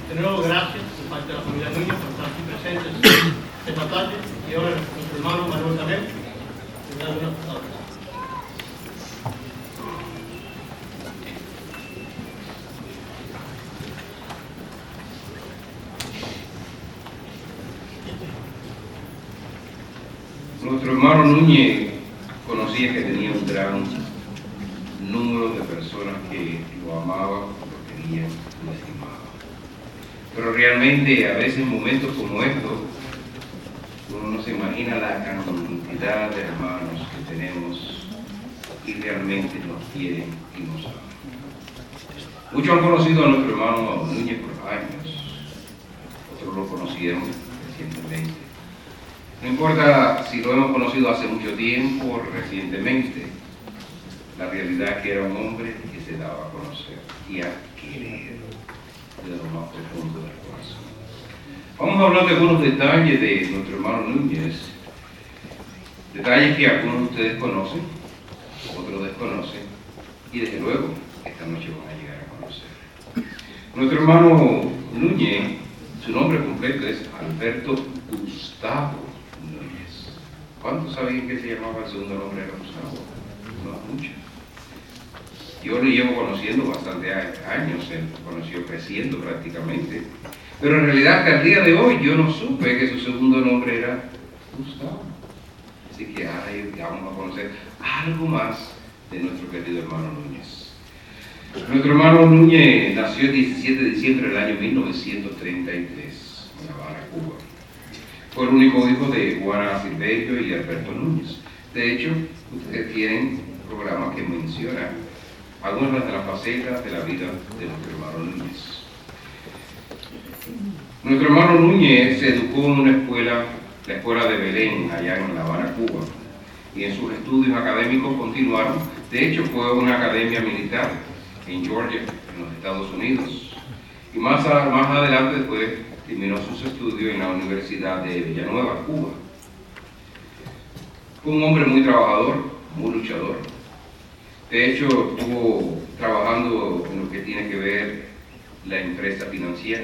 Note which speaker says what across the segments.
Speaker 1: De nuevo, gracias por parte de la familia Núñez por estar aquí presentes esta tarde. Y ahora nuestro hermano Manuel también tendrá algunas palabras.
Speaker 2: Nuestro hermano Núñez conocía que tenía un gran número de personas que lo amaban, lo querían, lo estimaban. Pero realmente a veces en momentos como estos, uno no se imagina la cantidad de hermanos que tenemos y realmente nos quieren y nos aman. Muchos han conocido a nuestro hermano Núñez por años, otros lo conocieron recientemente. No importa si lo hemos conocido hace mucho tiempo o recientemente, la realidad es que era un hombre que se daba a conocer y a querer de lo más profundo del corazón. Vamos a hablar de algunos detalles de nuestro hermano Núñez, detalles que algunos de ustedes conocen, otros desconocen, y desde luego esta noche van a llegar a conocer. Nuestro hermano Núñez, su nombre completo es Alberto Gustavo Núñez. ¿Cuántos sabían que se llamaba el segundo nombre de Gustavo? No, muchos. Yo lo llevo conociendo bastante años, él conoció creciendo prácticamente, pero en realidad hasta el día de hoy yo no supe que su segundo nombre era Gustavo. Así que ahora vamos a conocer algo más de nuestro querido hermano Núñez. Nuestro hermano Núñez nació el 17 de diciembre del año 1933 en La Habana, Cuba. Fue el único hijo de Juana Silverio y Alberto Núñez. De hecho, ustedes tienen un programa que menciona algunas de las facetas de la vida de nuestro hermano Núñez. Nuestro hermano Núñez se educó en una escuela, la escuela de Belén, allá en La Habana, Cuba, y en sus estudios académicos continuaron. De hecho, fue a una academia militar en Georgia, en los Estados Unidos, y más adelante después terminó sus estudios en la Universidad de Villanueva, Cuba. Fue un hombre muy trabajador, muy luchador. De hecho, estuvo trabajando en lo que tiene que ver la empresa financiera.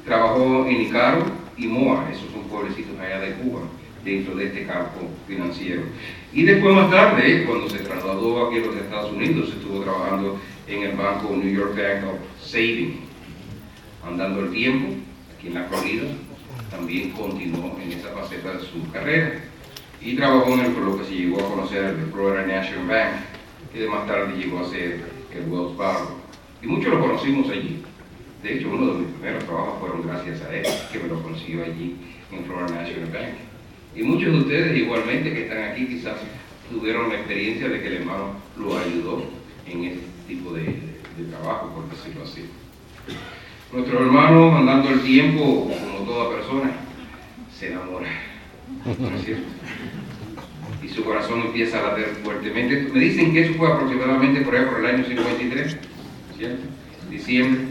Speaker 2: Trabajó en Icaro y Moa, esos son pueblecitos allá de Cuba, dentro de este campo financiero. Y después más tarde, cuando se trasladó aquí a los Estados Unidos, estuvo trabajando en el banco New York Bank of Saving. Andando el tiempo, aquí en la Florida, también continuó en esa faceta de su carrera. Y trabajó en lo que se llegó a conocer el Florida National Bank, que más tarde llegó a ser el Wells Fargo. Y muchos lo conocimos allí. De hecho, uno de mis primeros trabajos fueron gracias a él, que me lo consiguió allí en Florida National Bank. Y muchos de ustedes igualmente que están aquí quizás tuvieron la experiencia de que el hermano lo ayudó en este tipo de trabajo, por decirlo así. Nuestro hermano, andando el tiempo, como toda persona, se enamora, ¿no es cierto? Y su corazón empieza a latir fuertemente. Me dicen que eso fue aproximadamente por ahí por el año 53, ¿cierto? Diciembre.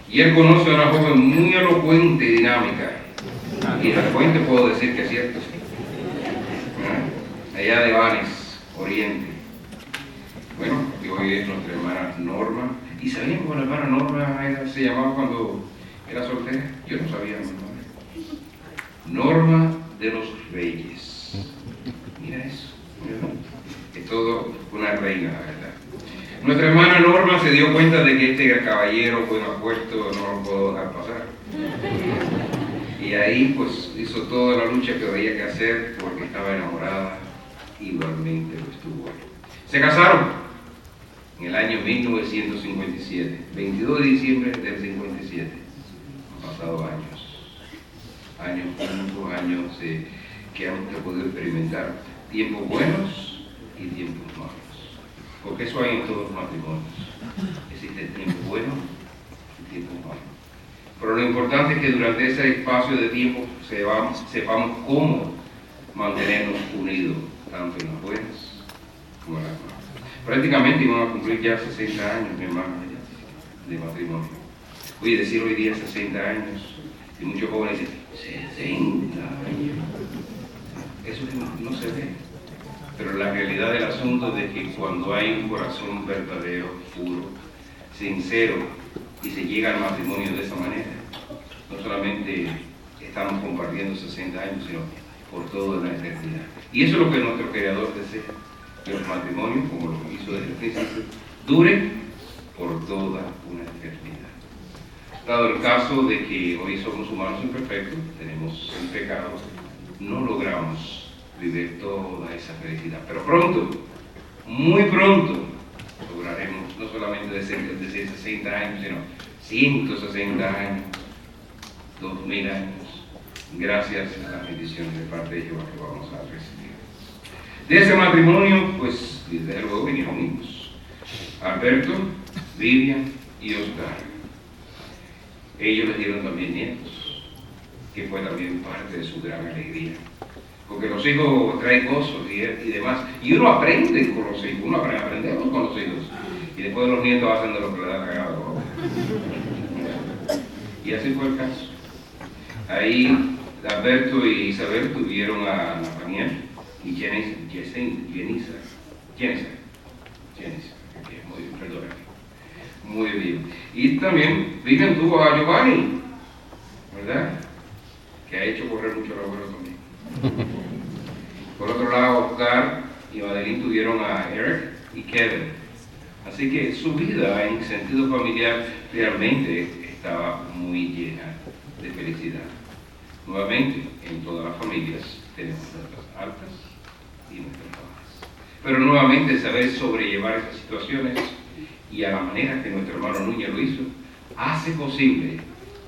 Speaker 2: Y él conoce a una joven muy elocuente y dinámica. Y elocuente puedo decir que es cierto. Allá de Vanes, Oriente. Bueno, que hoy es nuestra hermana Norma. ¿Y sabían cómo la hermana Norma se llamaba cuando era soltera? Yo no sabía mi nombre. Norma de los Reyes. Mira eso. Es todo una reina, la verdad. Nuestra hermana Norma se dio cuenta de que este caballero buen apuesto no lo puedo dejar pasar. Y ahí pues hizo toda la lucha que había que hacer porque estaba enamorada, igualmente lo estuvo. Se casaron en el año 1957, 22 de diciembre del 57. Han pasado años juntos, años que han podido experimentar tiempos buenos y tiempos malos. Porque eso hay en todos los matrimonios. Existe tiempo bueno y tiempo malo. Pero lo importante es que durante ese espacio de tiempo sepamos cómo mantenernos unidos, tanto en las buenas como en las malas. Prácticamente íbamos a cumplir ya 60 años, mi hermano, de matrimonio. Oye, decir hoy día 60 años, y muchos jóvenes dicen, 60 años. Eso no se ve. Pero la realidad del asunto es que cuando hay un corazón verdadero, puro, sincero, y se llega al matrimonio de esa manera, solamente estamos compartiendo 60 años, sino por toda la eternidad. Y eso es lo que nuestro Creador desea, que los matrimonios, como lo hizo desde el principio, duren por toda una eternidad. Dado el caso de que hoy somos humanos imperfectos, tenemos el pecado, no logramos vivir toda esa felicidad. Pero pronto, muy pronto, lograremos no solamente decir 60 años, sino 160 años, 2000 años, gracias a las bendiciones de parte de Jehová que vamos a recibir. De ese matrimonio, pues, desde luego vinieron hijos: Alberto, Vivian y Oscar. Ellos les dieron también nietos, que fue también parte de su gran alegría. Porque los hijos traen gozos y demás. Y uno aprende con los hijos, aprendemos con los hijos. Y después los nietos hacen de lo que le da la gana. Y así fue el caso. Ahí Alberto y Isabel tuvieron a Nathaniel y Jenisa, muy bien. Y también Vivian tuvo a Giovanni, ¿verdad? Que ha hecho correr mucho el abuelo también. Por otro lado, Oscar y Madeline tuvieron a Eric y Kevin. Así que su vida en sentido familiar realmente estaba muy llena de felicidad. Nuevamente, en todas las familias tenemos nuestras altas y nuestras bajas. Pero nuevamente saber sobrellevar esas situaciones y a la manera que nuestro hermano Núñez lo hizo, hace posible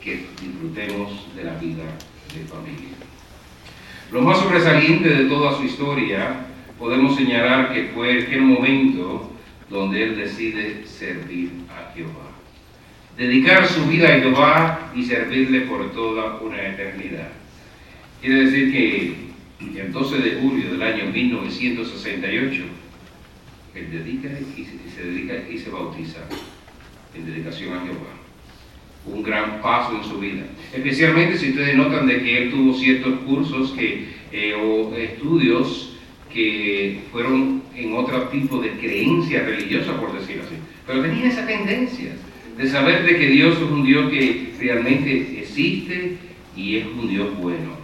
Speaker 2: que disfrutemos de la vida de familia. Lo más sobresaliente de toda su historia, podemos señalar que fue aquel momento donde él decide servir a Jehová. Dedicar su vida a Jehová y servirle por toda una eternidad. Quiere decir que el 12 de julio del año 1968, él dedica y se bautiza en dedicación a Jehová. Un gran paso en su vida. Especialmente si ustedes notan de que él tuvo ciertos cursos o estudios que fueron en otro tipo de creencia religiosa, por decirlo así. Pero tenía esa tendencia de saber de que Dios es un Dios que realmente existe y es un Dios bueno.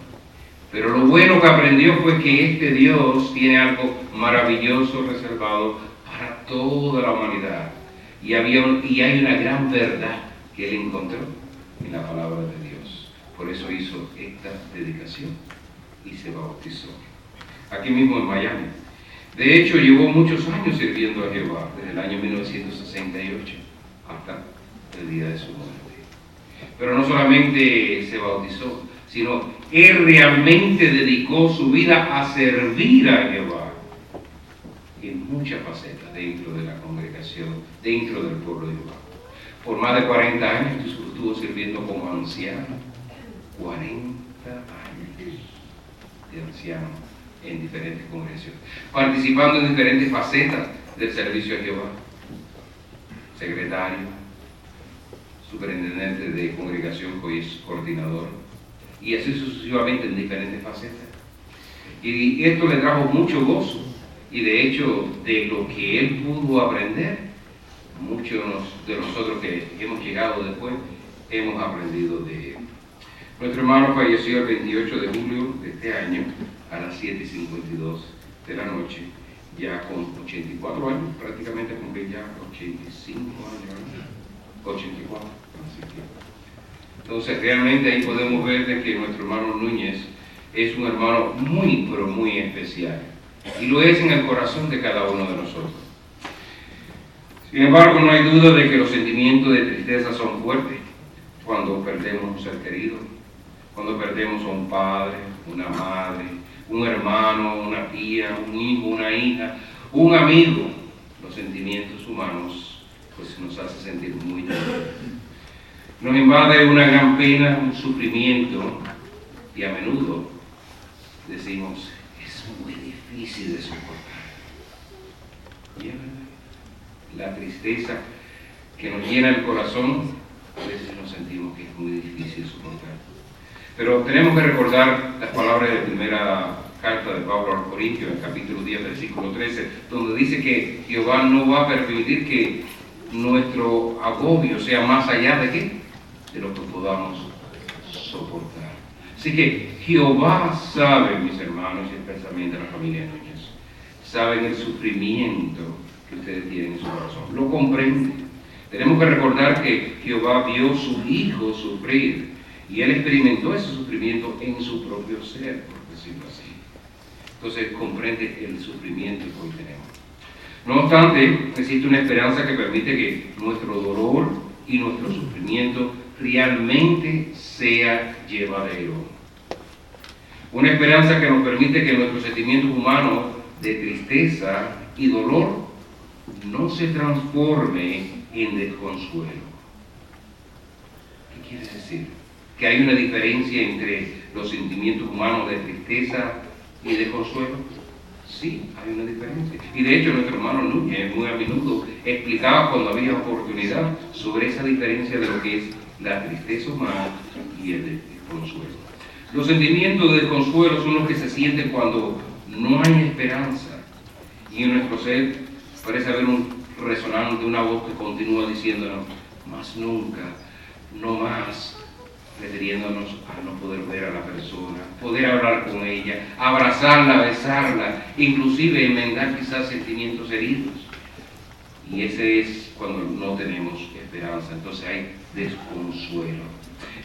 Speaker 2: Pero lo bueno que aprendió fue que este Dios tiene algo maravilloso reservado para toda la humanidad. Y hay una gran verdad que él encontró en la palabra de Dios. Por eso hizo esta dedicación y se bautizó. Aquí mismo en Miami. De hecho, llevó muchos años sirviendo a Jehová, desde el año 1968 hasta el día de su muerte. Pero no solamente se bautizó, sino él realmente dedicó su vida a servir a Jehová en muchas facetas dentro de la congregación, dentro del pueblo de Jehová. Por más de 40 años estuvo sirviendo como anciano. 40 años de anciano en diferentes congregaciones, participando en diferentes facetas del servicio a Jehová. Secretario, superintendente de congregación, juez, coordinador, y así sucesivamente en diferentes facetas. Y esto le trajo mucho gozo, y de hecho, de lo que él pudo aprender, muchos de nosotros que hemos llegado después, hemos aprendido de él. Nuestro hermano falleció el 28 de julio de este año, a las 7:52 de la noche, ya con 84 años, prácticamente cumplí ya 85 años, 84, así que. Entonces realmente ahí podemos ver de que nuestro hermano Núñez es un hermano muy, pero muy especial, y lo es en el corazón de cada uno de nosotros. Sin embargo, no hay duda de que los sentimientos de tristeza son fuertes cuando perdemos a un ser querido, cuando perdemos a un padre, una madre, un hermano, una tía, un hijo, una hija, un amigo. Los sentimientos humanos pues nos hace sentir muy tristes. Nos invade una gran pena, un sufrimiento, y a menudo decimos, es muy difícil de soportar. Y es verdad, la tristeza que nos llena el corazón, a veces nos sentimos que es muy difícil de soportar. Pero tenemos que recordar las palabras de la primera carta de Pablo a los Corintios, en el capítulo 10, versículo 13, donde dice que Jehová no va a permitir que nuestro agobio sea más allá de ¿qué? De lo que podamos soportar. Así que Jehová sabe, mis hermanos, y especialmente la familia Núñez, saben el sufrimiento que ustedes tienen en su corazón, lo comprenden. Tenemos que recordar que Jehová vio a su hijo sufrir y él experimentó ese sufrimiento en su propio ser, por decirlo así. Entonces comprende el sufrimiento que hoy tenemos. No obstante, existe una esperanza que permite que nuestro dolor y nuestro sufrimiento realmente sea llevadero. Una esperanza que nos permite que nuestros sentimientos humanos de tristeza y dolor no se transforme en desconsuelo. ¿Qué quiere decir? ¿Que hay una diferencia entre los sentimientos humanos de tristeza y de consuelo? Sí, hay una diferencia. Y de hecho nuestro hermano Núñez muy a menudo explicaba cuando había oportunidad sobre esa diferencia de lo que es la tristeza humana y el consuelo. Los sentimientos de desconsuelo son los que se sienten cuando no hay esperanza y en nuestro ser parece haber un resonante, una voz que continúa diciéndonos más nunca, no más, refiriéndonos a no poder ver a la persona, poder hablar con ella, abrazarla, besarla, inclusive enmendar quizás sentimientos heridos. Y ese es cuando no tenemos esperanza, entonces hay desconsuelo.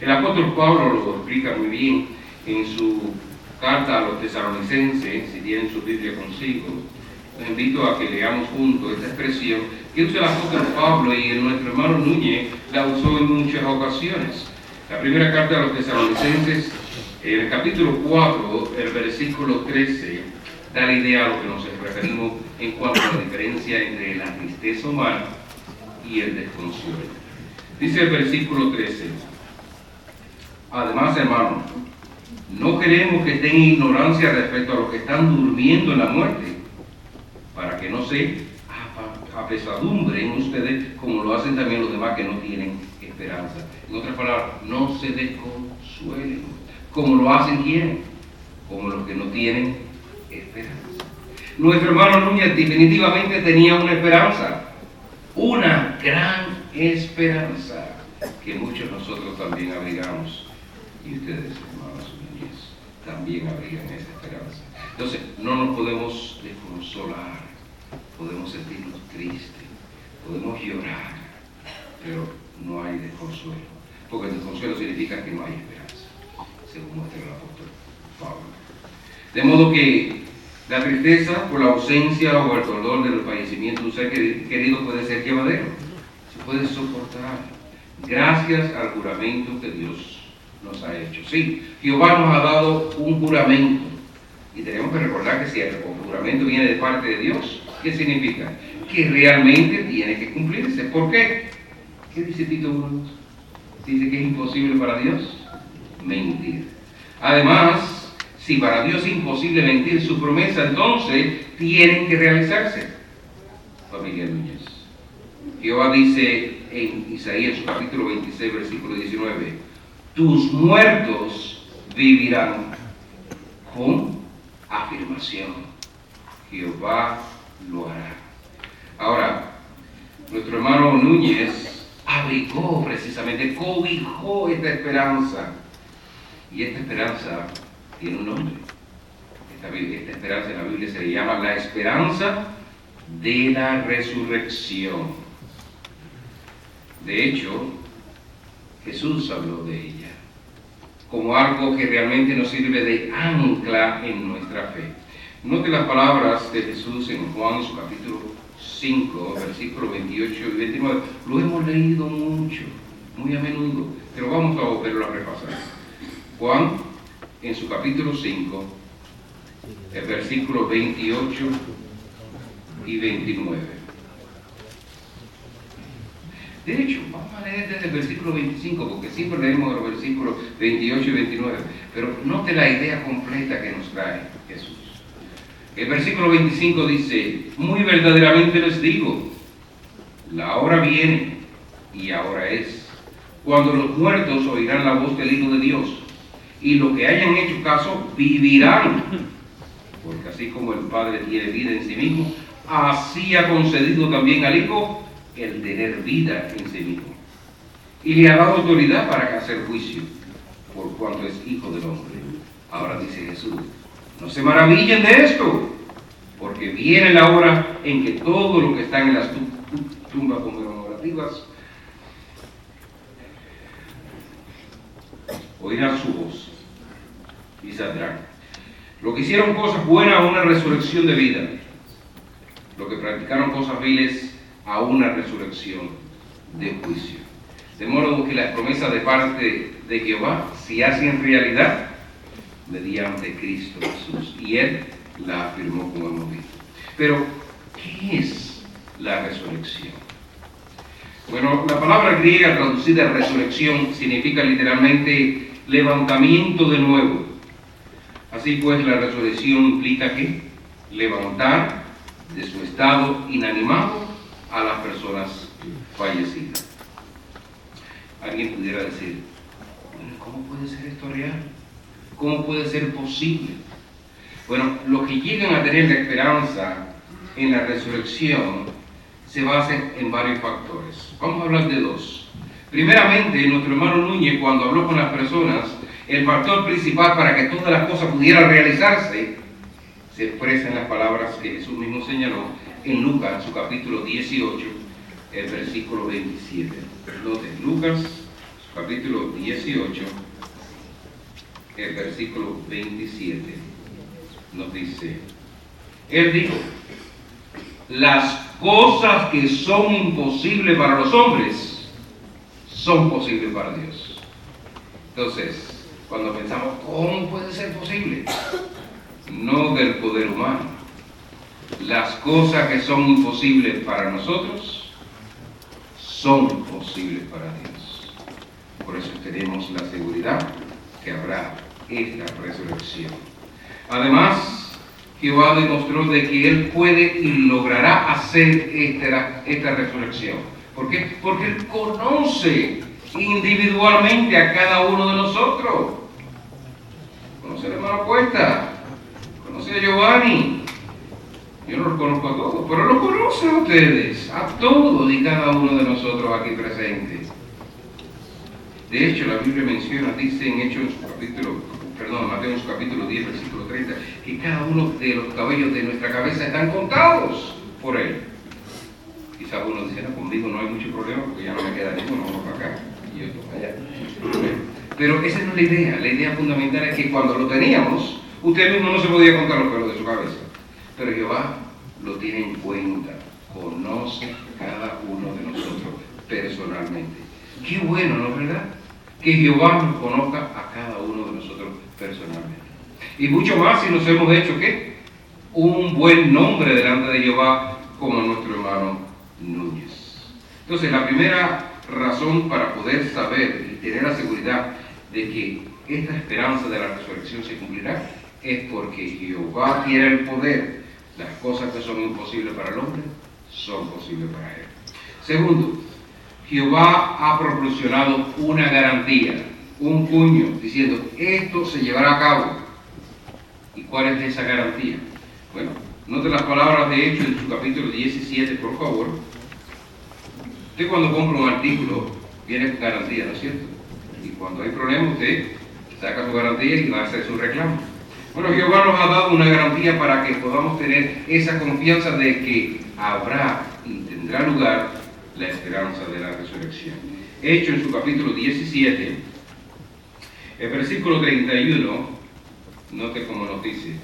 Speaker 2: El apóstol Pablo lo explica muy bien en su carta a los tesalonicenses, si tienen su Biblia consigo. Les invito a que leamos juntos esta expresión que usa el apóstol Pablo y nuestro hermano Núñez la usó en muchas ocasiones. La primera carta a los tesalonicenses, en el capítulo 4, el versículo 13, da la idea a lo que nos referimos en cuanto a la diferencia entre la tristeza humana y el desconsuelo. Dice el versículo 13, además, hermanos, no queremos que estén en ignorancia respecto a los que están durmiendo en la muerte, para que no se apesadumbren ustedes como lo hacen también los demás que no tienen esperanza. En otras palabras, no se desconsuelen, como lo hacen quienes, como los que no tienen esperanza. Nuestro hermano Núñez definitivamente tenía una esperanza, una gran esperanza, que muchos de nosotros también abrigamos, y ustedes, hermanos Núñez, también abrigan esa esperanza. Entonces, no nos podemos desconsolar, podemos sentirnos tristes, podemos llorar, pero no hay desconsuelo, porque el desconsuelo significa que no hay esperanza, según muestra el apóstol Pablo. De modo que la tristeza por la ausencia o el dolor del fallecimiento de un ser querido puede ser llevadero, se puede soportar, gracias al juramento que Dios nos ha hecho. Sí, Jehová nos ha dado un juramento, y tenemos que recordar que si el juramento viene de parte de Dios, ¿qué significa? Que realmente tiene que cumplirse. ¿Por qué? ¿Qué dice Tito 1? Dice que es imposible para Dios mentir. Además, si para Dios es imposible mentir su promesa, entonces tienen que realizarse. Familia Núñez. Jehová dice en Isaías, su capítulo 26, versículo 19, tus muertos vivirán. Con afirmación. Jehová lo hará. Ahora, nuestro hermano Núñez abrigó precisamente, cobijó esta esperanza. Y esta esperanza tiene un nombre. Esta esperanza en la Biblia se le llama la esperanza de la resurrección. De hecho, Jesús habló de ella como algo que realmente nos sirve de ancla en nuestra fe. Note las palabras de Jesús en Juan, su capítulo 5, versículos 28 y 29. Lo hemos leído mucho, muy a menudo, pero vamos a volverlo a repasar. Juan, en su capítulo 5, el versículo 28 y 29. De hecho, vamos a leer desde el versículo 25, porque siempre leemos los versículos 28 y 29, pero note la idea completa que nos trae Jesús. El versículo 25 dice, muy verdaderamente les digo, la hora viene, y ahora es, cuando los muertos oirán la voz del Hijo de Dios, y los que hayan hecho caso vivirán, porque así como el Padre tiene vida en sí mismo, así ha concedido también al Hijo el tener vida en sí mismo. Y le ha dado autoridad para hacer juicio, por cuanto es hijo del hombre. Ahora dice Jesús, no se maravillen de esto, porque viene la hora en que todo lo que están en las tumbas conmemorativas oirán su voz y saldrán. Los que hicieron cosas buenas a una resurrección de vida, los que practicaron cosas viles a una resurrección de juicio. De modo que las promesas de parte de Jehová se hacen realidad mediante Cristo Jesús. Y Él la afirmó, como hemos visto. Pero, ¿qué es la resurrección? Bueno, la palabra griega traducida resurrección significa literalmente levantamiento de nuevo. Así pues, la resurrección implica que levantar de su estado inanimado a las personas fallecidas. Alguien pudiera decir, bueno, ¿cómo puede ser esto real? ¿Cómo puede ser posible? Bueno, los que llegan a tener la esperanza en la resurrección se basan en varios factores. Vamos a hablar de dos. Primeramente, nuestro hermano Núñez, cuando habló con las personas, el factor principal para que todas las cosas pudieran realizarse se expresa en las palabras que Jesús mismo señaló en Lucas, su capítulo 18, el versículo 27. Noten, Lucas, su capítulo 18, el versículo 27, nos dice, Él dijo, las cosas que son imposibles para los hombres son posibles para Dios. Entonces, cuando pensamos, ¿cómo puede ser posible? No del poder humano. Las cosas que son imposibles para nosotros son posibles para Dios. Por eso tenemos la seguridad que habrá esta resurrección. Además, Jehová demostró de que Él puede y logrará hacer esta resurrección. ¿Por qué? Porque Él conoce individualmente a cada uno de nosotros. Conoce al hermano Cuesta, conoce a Giovanni. Yo no los conozco a todos, pero los conoce a ustedes, a todos y cada uno de nosotros aquí presentes. De hecho, la Biblia menciona, dice en Mateo en su capítulo 10, versículo 30, que cada uno de los cabellos de nuestra cabeza están contados por Él. Quizás uno dice, no, conmigo no hay mucho problema porque ya no me queda ninguno, uno para acá y otro para allá. Pero esa no es la idea. La idea fundamental es que cuando lo teníamos, usted mismo no se podía contar los pelos de su cabeza. Pero Jehová lo tiene en cuenta, conoce cada uno de nosotros personalmente. Qué bueno, ¿no es verdad? Que Jehová nos conozca a cada uno de nosotros personalmente. Y mucho más si nos hemos hecho, ¿qué? Un buen nombre delante de Jehová, como nuestro hermano Núñez. Entonces, la primera razón para poder saber y tener la seguridad de que esta esperanza de la resurrección se cumplirá es porque Jehová tiene el poder. Las cosas que son imposibles para el hombre son posibles para Él. Segundo, Jehová ha proporcionado una garantía, un puño, diciendo, esto se llevará a cabo. ¿Y cuál es esa garantía? Bueno, note las palabras de Hechos en su capítulo 17, por favor. Usted cuando compra un artículo, viene con garantía, ¿no es cierto? Y cuando hay problema, usted saca su garantía y va a hacer su reclamo. Bueno, Jehová nos ha dado una garantía para que podamos tener esa confianza de que habrá y tendrá lugar la esperanza de la resurrección. Hechos en su capítulo 17, el versículo 31, note cómo nos dice.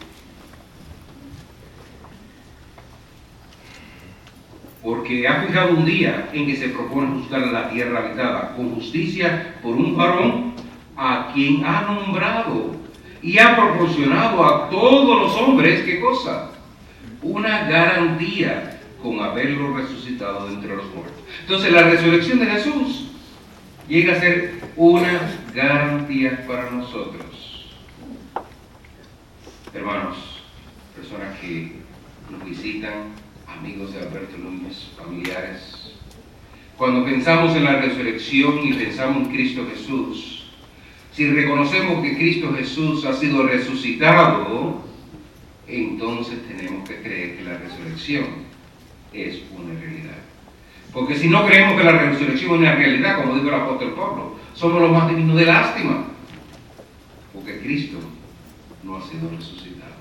Speaker 2: Porque ha fijado un día en que se propone juzgar la tierra habitada con justicia por un varón a quien ha nombrado y ha proporcionado a todos los hombres, ¿qué cosa? Una garantía con haberlo resucitado de entre los muertos. Entonces la resurrección de Jesús llega a ser una garantía para nosotros. Hermanos, personas que nos visitan, amigos de Alberto Núñez, familiares, cuando pensamos en la resurrección y pensamos en Cristo Jesús, si reconocemos que Cristo Jesús ha sido resucitado, entonces tenemos que creer que la resurrección es una realidad. Porque si no creemos que la resurrección es una realidad, como dijo el apóstol Pablo, somos los más dignos de lástima. porque Cristo no ha sido resucitado.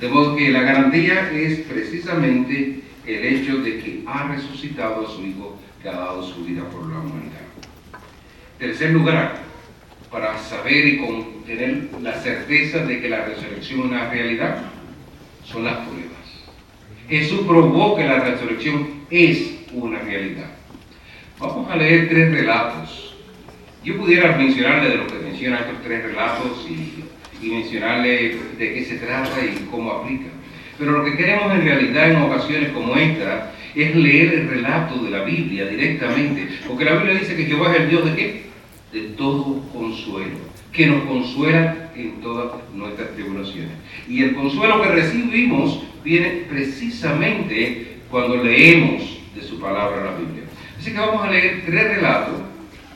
Speaker 2: De modo que la garantía es precisamente el hecho de que ha resucitado a su Hijo, que ha dado su vida por la humanidad. Tercer lugar, para saber y tener la certeza de que la resurrección es una realidad, son las pruebas. Jesús probó que la resurrección es una realidad. Vamos a leer 3 relatos. Yo pudiera mencionarle de lo que menciona estos 3 relatos y mencionarle de qué se trata y cómo aplica. Pero lo que queremos en realidad en ocasiones como esta es leer el relato de la Biblia directamente, porque la Biblia dice que Jehová es el Dios de ¿qué? De todo consuelo, que nos consuela en todas nuestras tribulaciones. Y el consuelo que recibimos viene precisamente cuando leemos de su palabra la Biblia. Así que vamos a leer 3 relatos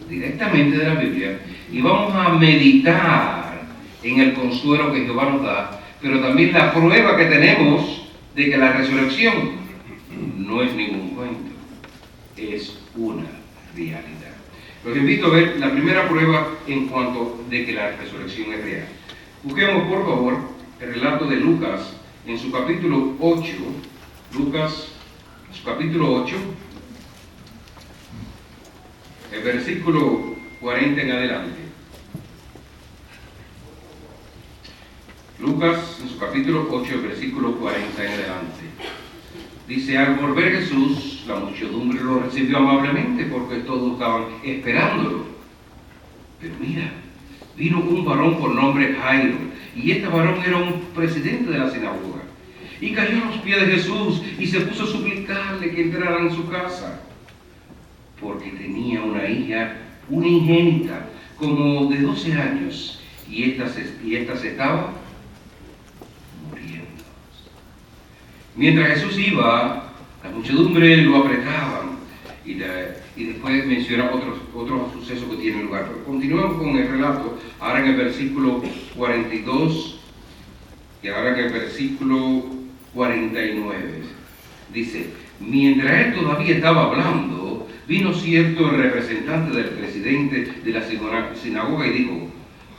Speaker 2: directamente de la Biblia y vamos a meditar en el consuelo que Jehová nos da, pero también la prueba que tenemos de que la resurrección no es ningún cuento, es una realidad. Los invito a ver la primera prueba en cuanto de que la resurrección es real. Busquemos por favor el relato de Lucas en su capítulo 8, Lucas, su capítulo 8, el versículo 40 en adelante. Lucas, en su capítulo 8, el versículo 40 en adelante. Dice, al volver Jesús, la muchedumbre lo recibió amablemente porque todos estaban esperándolo. Pero mira, vino un varón por nombre Jairo, y este varón era un presidente de la sinagoga. Y cayó a los pies de Jesús y se puso a suplicarle que entrara en su casa, porque tenía una hija, una ingénita, como de 12 años, y esta se estaba muriendo. Mientras Jesús iba, la muchedumbre lo apretaban, y después menciona otros sucesos que tienen lugar. Pero continuamos con el relato, ahora en el versículo 42 y ahora en el versículo 49. Dice, mientras él todavía estaba hablando, vino cierto representante del presidente de la sinagoga y dijo,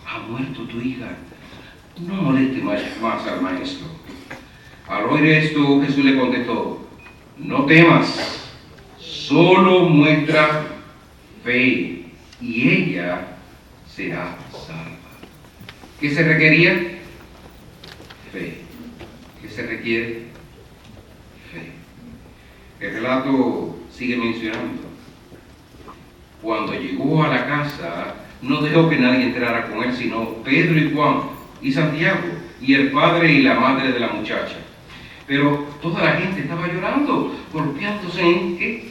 Speaker 2: ha muerto tu hija, no moleste más al maestro. Al oír esto, Jesús le contestó, no temas, solo muestra fe y ella será salva. ¿Qué se requería? Fe. ¿Qué se requiere? Fe. El relato sigue mencionando. Cuando llegó a la casa, no dejó que nadie entrara con él, sino Pedro y Juan y Santiago, y el padre y la madre de la muchacha. Pero toda la gente estaba llorando, golpeándose en ¿qué?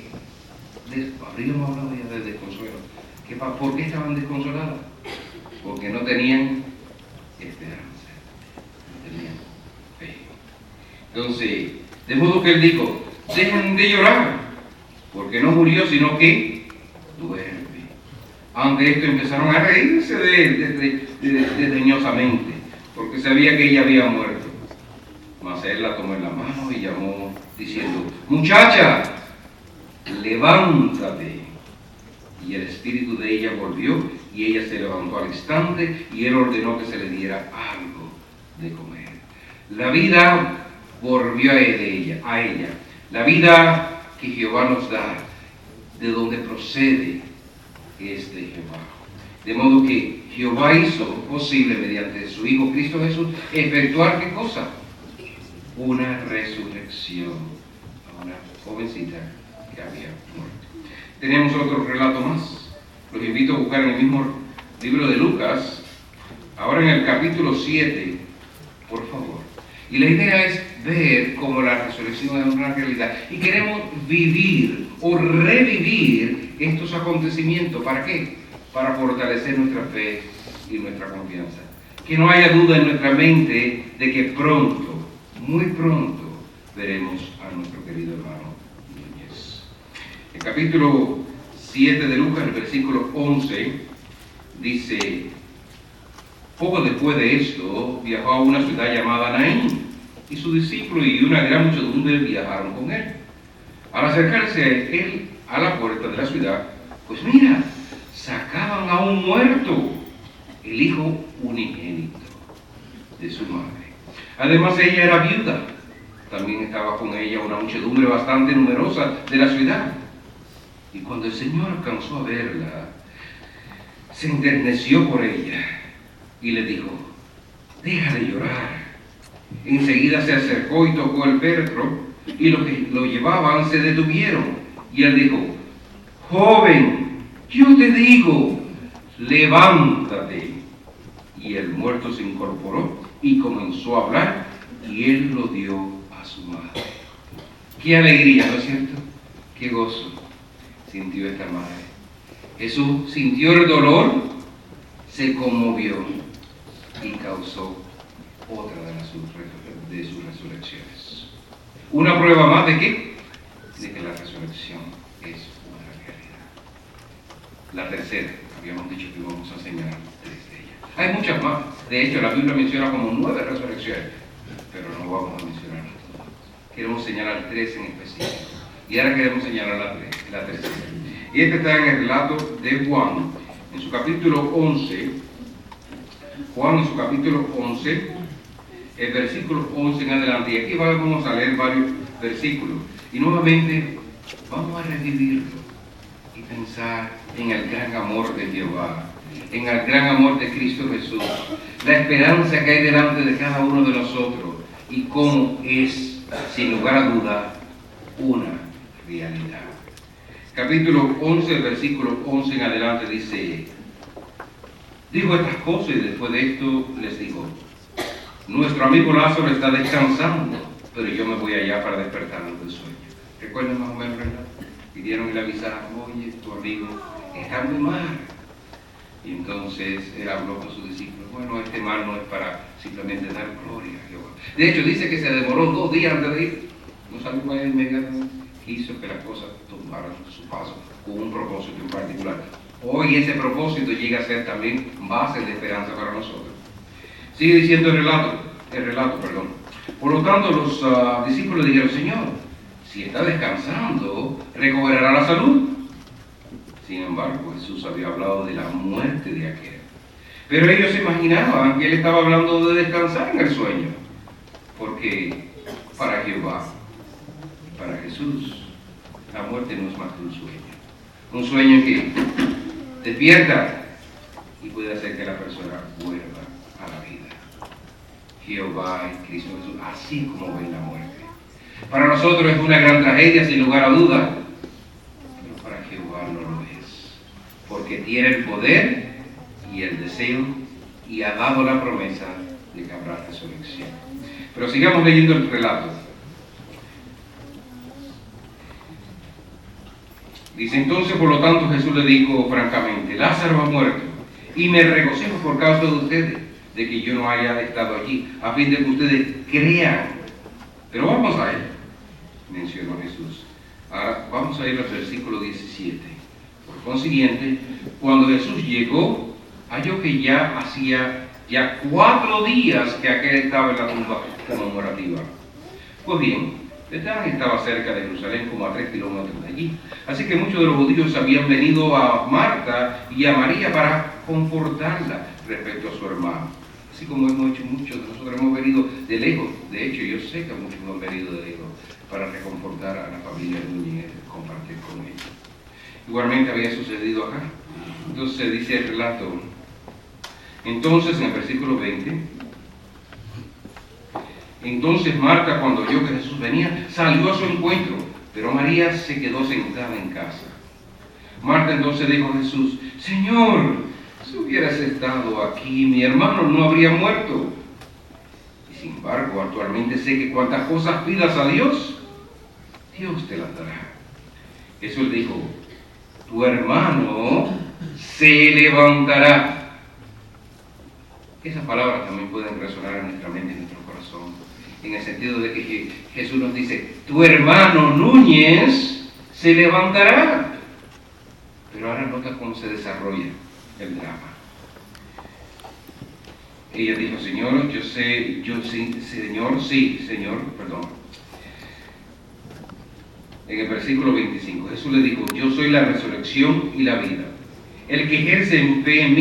Speaker 2: Habríamos hablado ya de desconsuelo. ¿Por qué estaban desconsoladas? Porque no tenían esperanza, no tenían fe. Entonces, de modo que él dijo, dejen de llorar, porque no murió, sino que duerme. Ante esto empezaron a reírse desdeñosamente, porque sabía que ella había muerto. Mas él la tomó en la mano y llamó, diciendo, muchacha, levántate. Y el espíritu de ella volvió, y ella se levantó al instante, y él ordenó que se le diera algo de comer. La vida volvió a ella. La vida que Jehová nos da, de donde procede, es de Jehová. De modo que Jehová hizo posible, mediante su Hijo Cristo Jesús, efectuar ¿qué cosa? Una resurrección a una jovencita que había muerto. Tenemos otro relato más. Los invito a buscar en el mismo libro de Lucas, ahora en el capítulo 7, por favor. Y la idea es ver cómo la resurrección es una realidad. Y queremos vivir o revivir estos acontecimientos. ¿Para qué? Para fortalecer nuestra fe y nuestra confianza. Que no haya duda en nuestra mente de que pronto, muy pronto, veremos a nuestro querido hermano Núñez. El capítulo 7 de Lucas, el versículo 11, dice, poco después de esto, viajó a una ciudad llamada Naín, y su discípulo y una gran muchedumbre viajaron con él. Al acercarse él a la puerta de la ciudad, pues mira, sacaban a un muerto el hijo unigénito de su madre. Además, ella era viuda. También estaba con ella una muchedumbre bastante numerosa de la ciudad. Y cuando el Señor alcanzó a verla, se enterneció por ella y le dijo: deja de llorar. Enseguida se acercó y tocó el féretro, y los que lo llevaban se detuvieron. Y él dijo: joven, yo te digo, levántate. Y el muerto se incorporó y comenzó a hablar, y él lo dio a su madre. Qué alegría, ¿no es cierto? Qué gozo sintió esta madre. Jesús sintió el dolor, se conmovió y causó otra de sus resurrecciones. Una prueba más de qué? De que la resurrección es una realidad. La tercera, habíamos dicho que íbamos a enseñar 3 de ellas. Hay muchas más. De hecho, la Biblia menciona como 9 resurrecciones, pero no vamos a mencionarlas todas. Queremos señalar 3 en específico. Y ahora queremos señalar la tercera. Y este está en el relato de Juan, en su capítulo 11. Juan, en su capítulo 11, el versículo 11 en adelante. Y aquí vamos a leer varios versículos. Y nuevamente vamos a revivirlo y pensar en el gran amor de Jehová, en el gran amor de Cristo Jesús, la esperanza que hay delante de cada uno de nosotros y cómo es, sin lugar a duda, una realidad. Capítulo 11, versículo 11 en adelante dice: dijo estas cosas y después de esto les dijo: nuestro amigo Lázaro está descansando, pero yo me voy allá para despertarlo del sueño. ¿Recuerdan más o menos, verdad? Pidieron y le avisaron: oye, tu amigo está muy mal. Y entonces él habló con sus discípulos: bueno, este mal no es para simplemente dar gloria a Jehová. De hecho, dice que se demoró 2 días antes de ir. No salió a él inmediatamente. Quiso que las cosas tomaran su paso con un propósito en particular. Hoy ese propósito llega a ser también base de esperanza para nosotros. Sigue diciendo el relato. Por lo tanto, los discípulos dijeron: Señor, si está descansando, recobrará la salud. Sin embargo, Jesús había hablado de la muerte de aquel. Pero ellos se imaginaban que él estaba hablando de descansar en el sueño. Porque para Jehová, para Jesús, la muerte no es más que un sueño. Un sueño que despierta y puede hacer que la persona vuelva a la vida. Jehová es Cristo Jesús, así como ven la muerte. Para nosotros es una gran tragedia, sin lugar a duda, pero para Jehová no lo es, porque tiene el poder y el deseo y ha dado la promesa de que habrá resurrección. Pero sigamos leyendo el relato. Dice: entonces, por lo tanto, Jesús le dijo francamente: Lázaro ha muerto, y me regocijo por causa de ustedes, de que yo no haya estado allí, a fin de que ustedes crean. Pero vamos a él, mencionó Jesús. Ahora vamos a ir al versículo 17. Por consiguiente, cuando Jesús llegó, halló que ya hacía 4 días que aquel estaba en la tumba conmemorativa. Pues bien, Betania estaba cerca de Jerusalén, como a 3 kilómetros de allí. Así que muchos de los judíos habían venido a Marta y a María para confortarla respecto a su hermano. Así como hemos hecho muchos de nosotros, hemos venido de lejos. De hecho, yo sé que muchos han venido de lejos para reconfortar a la familia Núñez, compartir con ellos. Igualmente había sucedido acá. Entonces dice el relato. Entonces, en el versículo 20, entonces Marta, cuando oyó que Jesús venía, salió a su encuentro, pero María se quedó sentada en casa. Marta entonces dijo a Jesús: Señor, si hubieras estado aquí, mi hermano no habría muerto. Y sin embargo, actualmente sé que cuantas cosas pidas a Dios, Dios te las dará. Jesús dijo: tu hermano se levantará. Esas palabras también pueden resonar en nuestra mente y en nuestro corazón, en el sentido de que Jesús nos dice: tu hermano Núñez se levantará. Pero ahora nota cómo se desarrolla el drama. Ella dijo: Señor, Señor. En el versículo 25, Jesús le dijo: yo soy la resurrección y la vida. El que ejerce en fe en mí